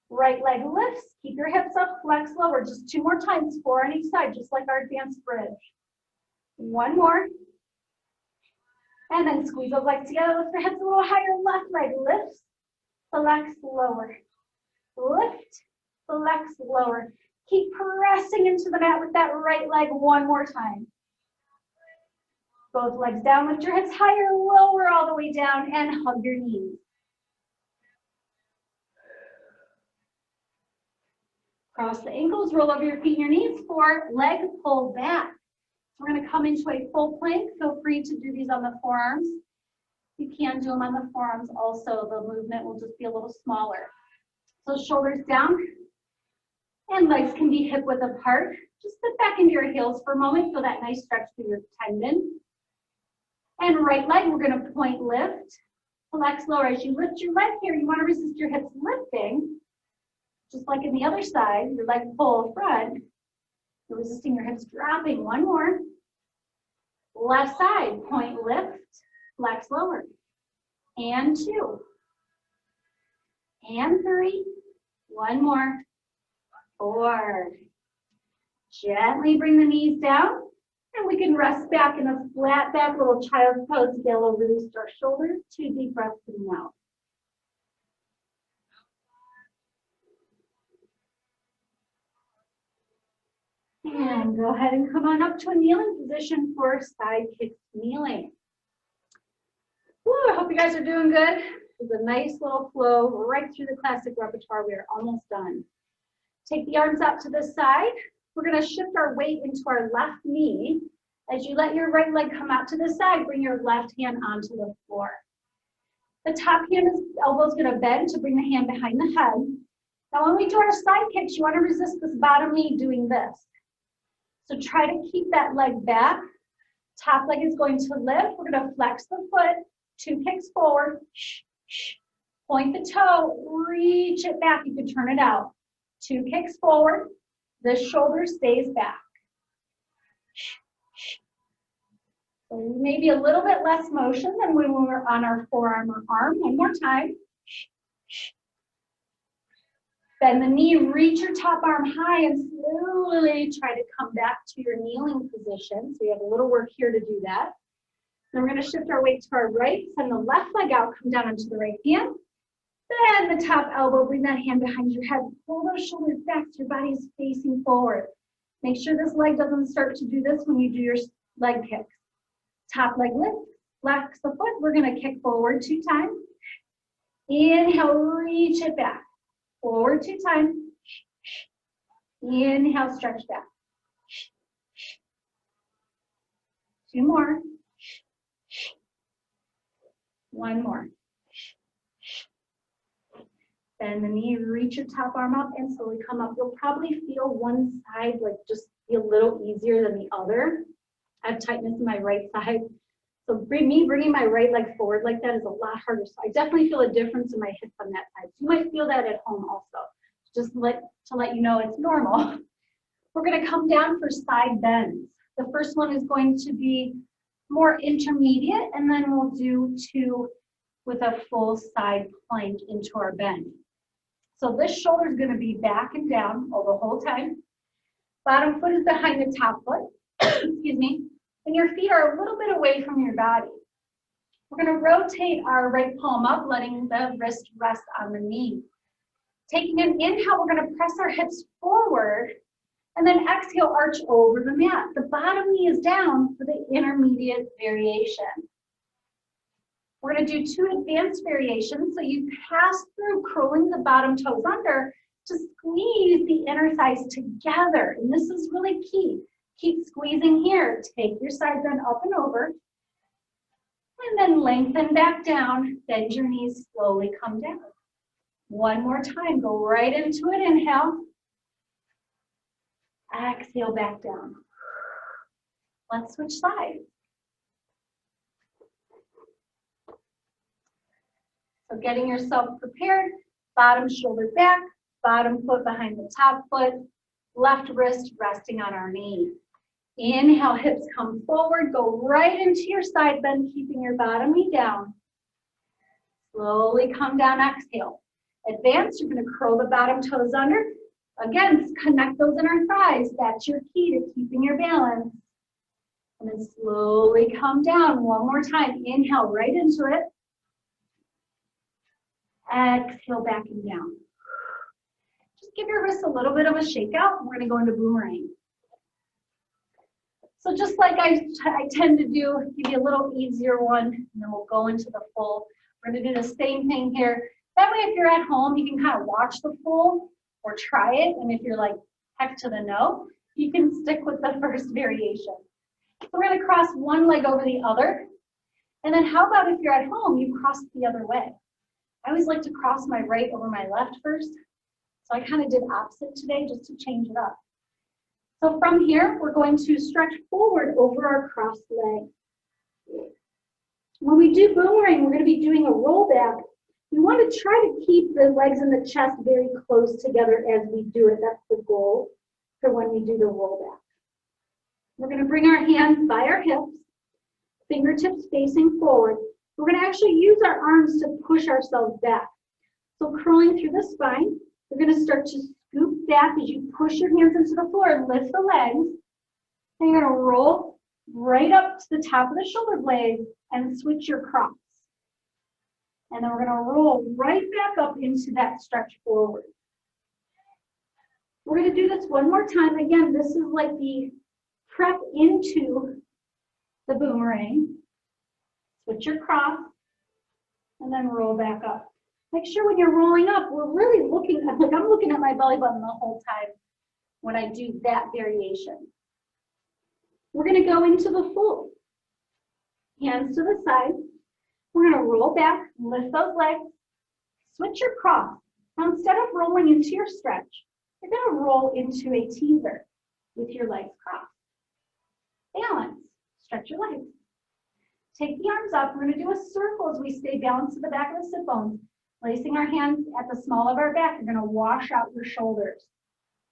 Right leg lifts, keep your hips up, flex lower. Just 2 more times, 4 on each side, just like our advanced bridge. 1 more. And then squeeze those legs together, lift the hips a little higher. Left leg lifts, flex lower. Lift, flex lower. Keep pressing into the mat with that right leg 1 more time. Both legs down, lift your hips higher, lower all the way down, and hug your knees. Cross the ankles, roll over your feet and your knees for leg pull back. We're going to come into a full plank. Feel free to do these on the forearms. You can do them on the forearms also. The movement will just be a little smaller. So shoulders down, and legs can be hip width apart. Just sit back into your heels for a moment. Feel that nice stretch through your tendon. And right leg, we're going to point lift, flex lower. As you lift your leg here, you want to resist your hips lifting. Just like in the other side, your leg pull front. You're resisting your hips dropping. 1 more. Left side, point lift, flex lower. And 2. And 3. 1 more. 4. Gently bring the knees down. And we can rest back in a flat back, little child's pose. Again, we'll release our shoulders. 2 deep breaths in and out. And go ahead and come on up to a kneeling position for side kick kneeling. Woo, I hope you guys are doing good. It's a nice little flow right through the classic repertoire. We are almost done. Take the arms out to the side. We're going to shift our weight into our left knee. As you let your right leg come out to the side, bring your left hand onto the floor. The top elbow is going to bend to bring the hand behind the head. Now when we do our side kicks, you want to resist this bottom knee doing this. So try to keep that leg back. Top leg is going to lift. We're going to flex the foot. 2 kicks forward. Point the toe. Reach it back. You can turn it out. 2 kicks forward. The shoulder stays back. So maybe a little bit less motion than when we were on our forearm or arm. 1 more time. Bend the knee, reach your top arm high and slowly try to come back to your kneeling position. So you have a little work here to do that. Then we're going to shift our weight to our right, send the left leg out, come down onto the right hand. Bend the top elbow, bring that hand behind your head. Pull those shoulders back so your body is facing forward. Make sure this leg doesn't start to do this when you do your leg kicks. Top leg lift, flex the foot. We're going to kick forward 2 times. Inhale, reach it back. Forward 2 times. Inhale, stretch back. 2 more. 1 more. Bend the knee, reach your top arm up and slowly come up. You'll probably feel one side like just be a little easier than the other. I have tightness in my right side. So bringing my right leg forward like that is a lot harder. So I definitely feel a difference in my hips on that side. You might feel that at home also. Just to let you know it's normal. We're going to come down for side bends. The first one is going to be more intermediate, and then we'll do 2 with a full side plank into our bend. So this shoulder is going to be back and down all the whole time. Bottom foot is behind the top foot, excuse me, and your feet are a little bit away from your body. We're going to rotate our right palm up, letting the wrist rest on the knee. Taking an inhale, we're going to press our hips forward, and then exhale, arch over the mat. The bottom knee is down for the intermediate variation. We're going to do 2 advanced variations. So you pass through curling the bottom toes under to squeeze the inner thighs together. And this is really key. Keep squeezing here. Take your side bend up and over. And then lengthen back down. Bend your knees, slowly come down. One more time. Go right into it. Inhale. Exhale back down. Let's switch sides. So getting yourself prepared, bottom shoulder back, bottom foot behind the top foot, left wrist resting on our knee. Inhale, hips come forward, go right into your side bend, keeping your bottom knee down. Slowly come down, exhale. Advance, you're going to curl the bottom toes under. Again, connect those inner thighs. That's your key to keeping your balance. And then slowly come down. One more time. Inhale right into it. Exhale back and down. Just give your wrists a little bit of a shake out. We're going to go into boomerang. So just like I tend to do, give you a little easier one, and then we'll go into the full. We're going to do the same thing here. That way, if you're at home, you can kind of watch the full or try it. And if you're like, heck to the no, you can stick with the first variation. So we're going to cross one leg over the other. And then how about if you're at home, you cross the other way? I always like to cross my right over my left first. So I kind of did opposite today just to change it up. So from here, we're going to stretch forward over our crossed leg. When we do boomerang, we're going to be doing a roll back. We want to try to keep the legs and the chest very close together as we do it. That's the goal for when we do the roll back. We're going to bring our hands by our hips, fingertips facing forward. We're going to actually use our arms to push ourselves back. So curling through the spine, we're going to start to scoop back as you push your hands into the floor, lift the legs. And you're going to roll right up to the top of the shoulder blades and switch your cross. And then we're going to roll right back up into that stretch forward. We're going to do this one more time. Again, this is like the prep into the boomerang. Switch your cross and then roll back up. Make sure when you're rolling up, we're really looking at, like I'm looking at my belly button the whole time when I do that variation. We're going to go into the full. Hands to the side. We're going to roll back, lift those legs, switch your cross. Now instead of rolling into your stretch, you're going to roll into a teaser with your legs crossed. Balance, stretch your legs. Take the arms up. We're going to do a circle as we stay balanced to the back of the sit bones. Placing our hands at the small of our back, you're going to wash out your shoulders.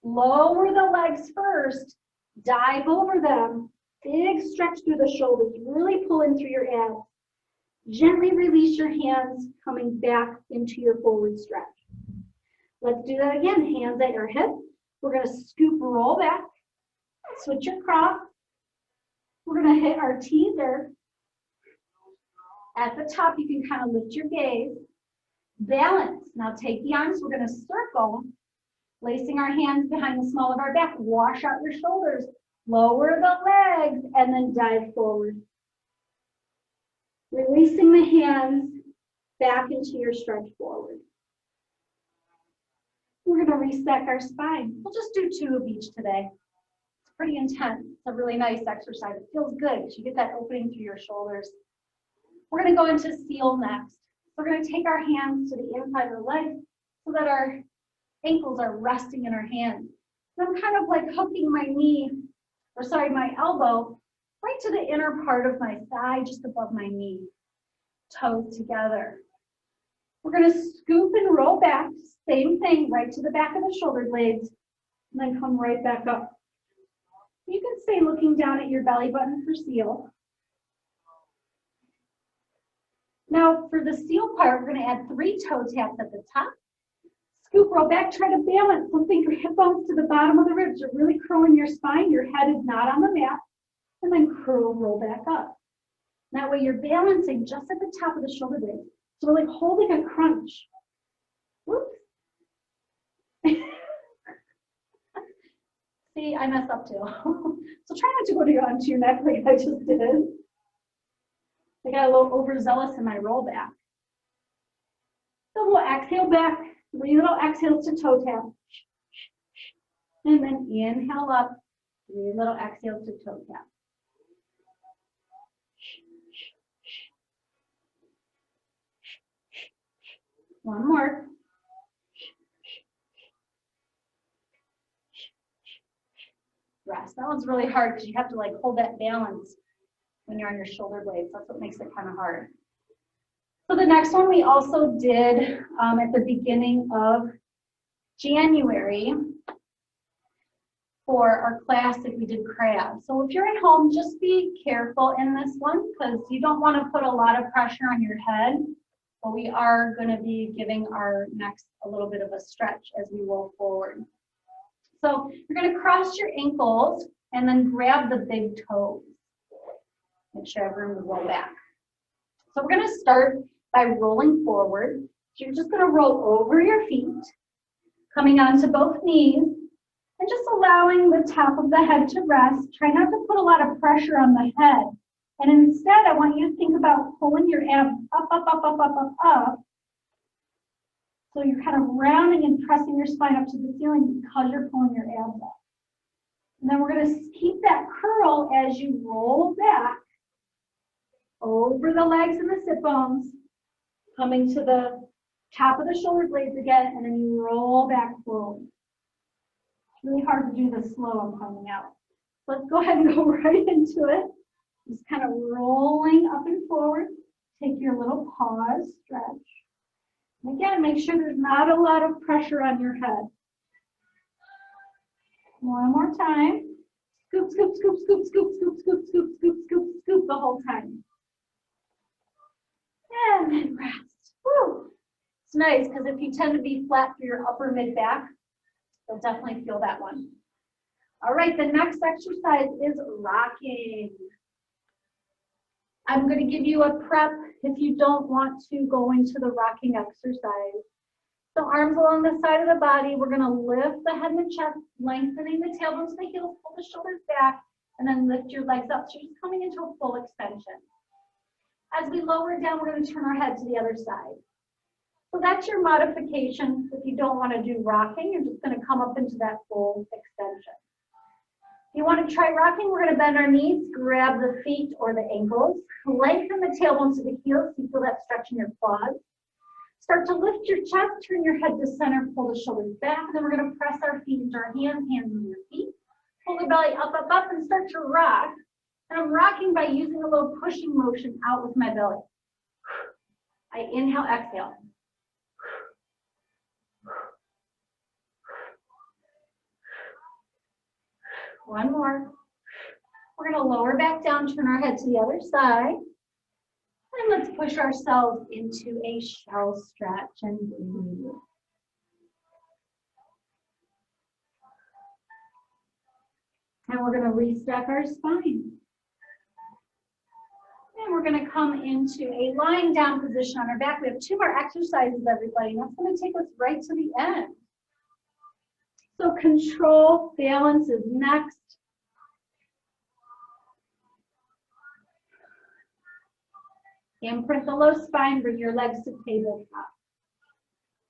Lower the legs first, dive over them. Big stretch through the shoulders, really pull in through your abs. Gently release your hands, coming back into your forward stretch. Let's do that again. Hands at your hip. We're going to scoop, roll back. Switch your cross. We're going to hit our teaser. At the top, you can kind of lift your gaze. Balance. Now take the arms. We're going to circle, placing our hands behind the small of our back. Wash out your shoulders. Lower the legs and then dive forward. Releasing the hands back into your stretch forward. We're going to reset our spine. We'll just do 2 of each today. It's pretty intense. It's a really nice exercise. It feels good because you get that opening through your shoulders. We're going to go into seal next. We're going to take our hands to the inside of the leg so that our ankles are resting in our hands. And I'm kind of like hooking my knee, or sorry, my elbow right to the inner part of my thigh, just above my knee. Toes together. We're going to scoop and roll back, same thing, right to the back of the shoulder blades, and then come right back up. You can stay looking down at your belly button for seal. Now for the seal part, we're going to add 3 toe taps at the top. Scoop, roll back, try to balance. Something your hip bones to the bottom of the ribs. You're really curling your spine. Your head is not on the mat. And then curl, roll back up. That way you're balancing just at the top of the shoulder blades. So we're like holding a crunch. Whoops. See, I messed up too. So try not to go onto your neck like I just did. I got a little overzealous in my roll back. So we'll exhale back, 3 little exhales to toe tap. And then inhale up, 3 little exhales to toe tap. One more. Rest. That one's really hard because you have to like hold that balance when you're on your shoulder blades. That's what makes it kind of hard. So the next one we also did at the beginning of January for our class that we did crabs. So if you're at home, just be careful in this one because you don't want to put a lot of pressure on your head. But we are going to be giving our necks a little bit of a stretch as we roll forward. So you're going to cross your ankles and then grab the big toes. Make sure I have room to roll back. So we're going to start by rolling forward. So you're just going to roll over your feet, coming onto both knees, and just allowing the top of the head to rest. Try not to put a lot of pressure on the head. And instead, I want you to think about pulling your abs up, up, up, up, up, up, up. So you're kind of rounding and pressing your spine up to the ceiling because you're pulling your abs up. And then we're going to keep that curl as you roll back over the legs and the sit bones, coming to the top of the shoulder blades again, and then you roll back forward. It's really hard to do this slow, I'm finding out. Let's go ahead and go right into it. Just kind of rolling up and forward. Take your little pause, stretch. And again, make sure there's not a lot of pressure on your head. One more time. Scoop, scoop, scoop, scoop, scoop, scoop, scoop, scoop, scoop, scoop, scoop the whole time. And then rest. Woo! It's nice because if you tend to be flat for your upper mid back, you'll definitely feel that one. All right, the next exercise is rocking. I'm going to give you a prep if you don't want to go into the rocking exercise. So arms along the side of the body. We're going to lift the head and the chest, lengthening the tailbone to the heels, pull the shoulders back, and then lift your legs up. So you're just coming into a full extension. As we lower down, we're going to turn our head to the other side. So that's your modification. If you don't want to do rocking, you're just going to come up into that full extension. If you want to try rocking, we're going to bend our knees, grab the feet or the ankles, lengthen the tailbone to the heels, so you feel that stretch in your quads. Start to lift your chest, turn your head to center, pull the shoulders back, and then we're going to press our feet into our hands, hands on your feet. Pull the belly up, up, up, and start to rock. And I'm rocking by using a little pushing motion out with my belly. I inhale, exhale. One more. We're going to lower back down, turn our head to the other side. And let's push ourselves into a shell stretch and breathe. And we're going to restack our spine. And we're going to come into a lying down position on our back. We have 2 more exercises, everybody. And that's going to take us right to the end. So control, balance is next. Imprint the low spine, bring your legs to tabletop.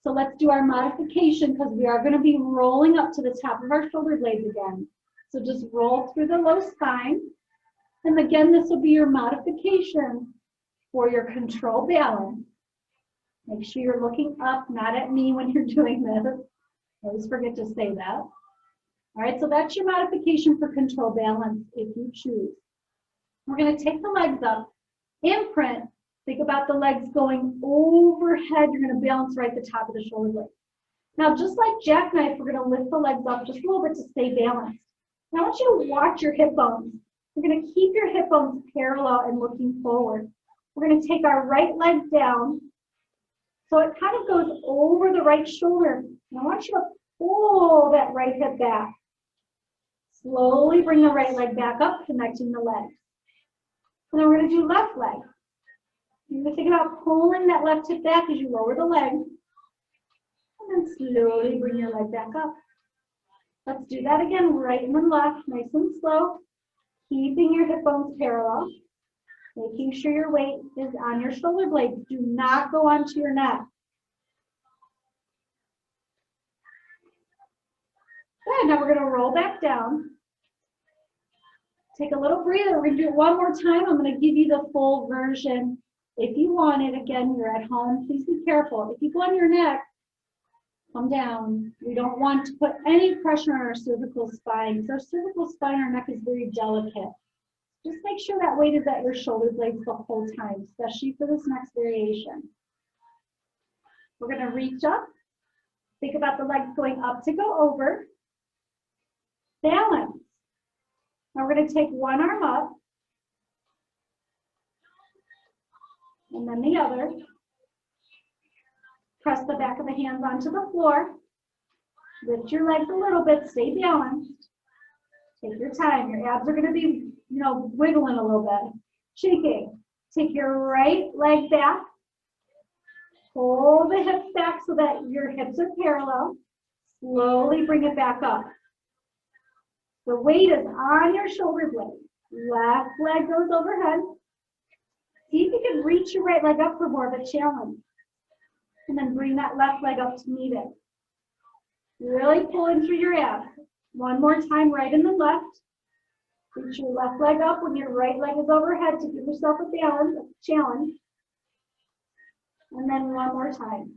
So let's do our modification because we are going to be rolling up to the top of our shoulder blades again. So just roll through the low spine. And again, this will be your modification for your control balance. Make sure you're looking up, not at me when you're doing this. I always forget to say that. All right, so that's your modification for control balance if you choose. We're going to take the legs up, imprint, Think about the legs going overhead. You're going to balance right at the top of the shoulder blade. Now, just like jackknife, we're going to lift the legs up just a little bit to stay balanced. Now, I want you to watch your hip bones. You're going to keep your hip bones parallel and looking forward. We're going to take our right leg down so it kind of goes over the right shoulder. And I want you to pull that right hip back. Slowly bring the right leg back up, connecting the legs. And then we're going to do left leg. You're going to think about pulling that left hip back as you lower the leg. And then slowly bring your leg back up. Let's do that again, right and then left, nice and slow. Keeping your hip bones parallel. Making sure your weight is on your shoulder blades. Do not go onto your neck. Good, now we're going to roll back down. Take a little breather. We're going to do it one more time. I'm going to give you the full version. If you want it, again, you're at home. Please be careful. If you go on your neck, come down. We don't want to put any pressure on our cervical spine because our cervical spine, our neck is very delicate. Just make sure that weight is at your shoulder blades the whole time, especially for this next variation. We're going to reach up. Think about the legs going up to go over. Balance. Now we're going to take one arm up. And then the other. Press the back of the hands onto the floor. Lift your legs a little bit. Stay balanced. Take your time. Your abs are going to be, wiggling a little bit. Shaking. Take your right leg back. Pull the hips back so that your hips are parallel. Slowly bring it back up. The weight is on your shoulder blade. Left leg goes overhead. See if you can reach your right leg up for more of a challenge. And then bring that left leg up to meet it. Really pulling through your abs. One more time, right and then left. Reach your left leg up when your right leg is overhead to give yourself a balance, a challenge. And then one more time.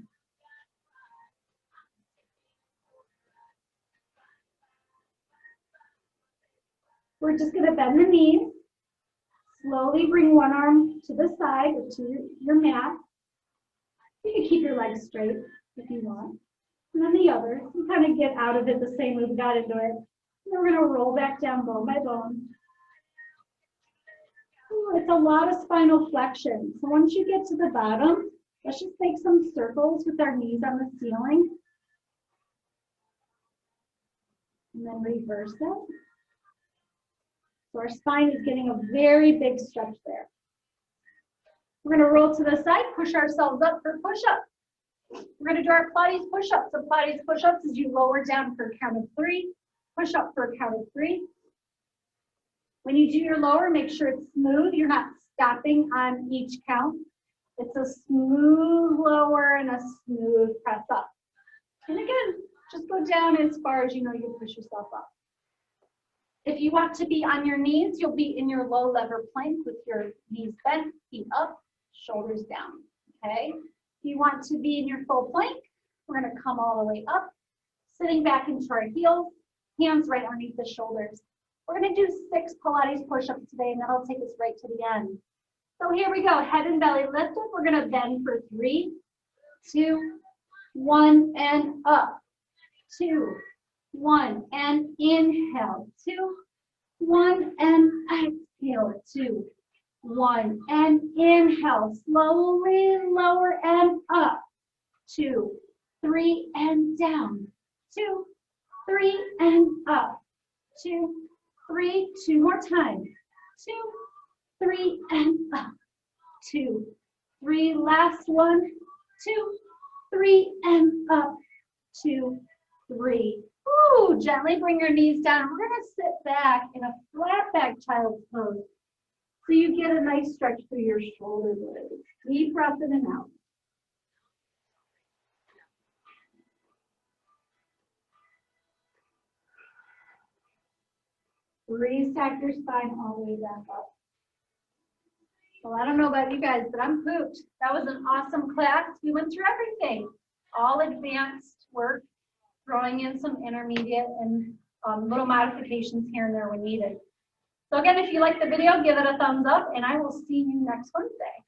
We're just going to bend the knees. Slowly bring one arm to the side or to your mat. You can keep your legs straight if you want. And then the other. You kind of get out of it the same way we got into it. And then we're going to roll back down bone by bone. Ooh, it's a lot of spinal flexion. So once you get to the bottom, let's just make some circles with our knees on the ceiling. And then reverse it. So our spine is getting a very big stretch there. We're going to roll to the side, push ourselves up for push-up. We're going to do our Pilates push-ups. So Pilates push-ups is you lower down for a count of 3, push up for a count of 3. When you do your lower, make sure it's smooth. You're not stopping on each count. It's a smooth lower and a smooth press up. And again, just go down as far as you know you can push yourself up. If you want to be on your knees, you'll be in your low lever plank with your knees bent, feet up, shoulders down, okay? If you want to be in your full plank, we're gonna come all the way up, sitting back into our heels, hands right underneath the shoulders. We're gonna do 6 Pilates push-ups today, and that'll take us right to the end. So here we go, head and belly lifted. We're gonna bend for 3, 2, 1, and up. 2, 1, and inhale. 2, 1, and exhale. 2, 1, and inhale. Slowly lower and up. 2, 3, and down. 2, 3, and up. 2, 3, 2 more times. 2, 3, and up. 2, 3, last one. 2, 3, and up. 2, 3. Ooh, gently bring your knees down. We're going to sit back in a flat back child's pose. So you get a nice stretch through your shoulder blades. Deep breath in and out. Restack your spine all the way back up. Well, I don't know about you guys, but I'm pooped. That was an awesome class. We went through everything. All advanced work, throwing in some intermediate and little modifications here and there when needed. So again, if you like the video, give it a thumbs up, and I will see you next Wednesday.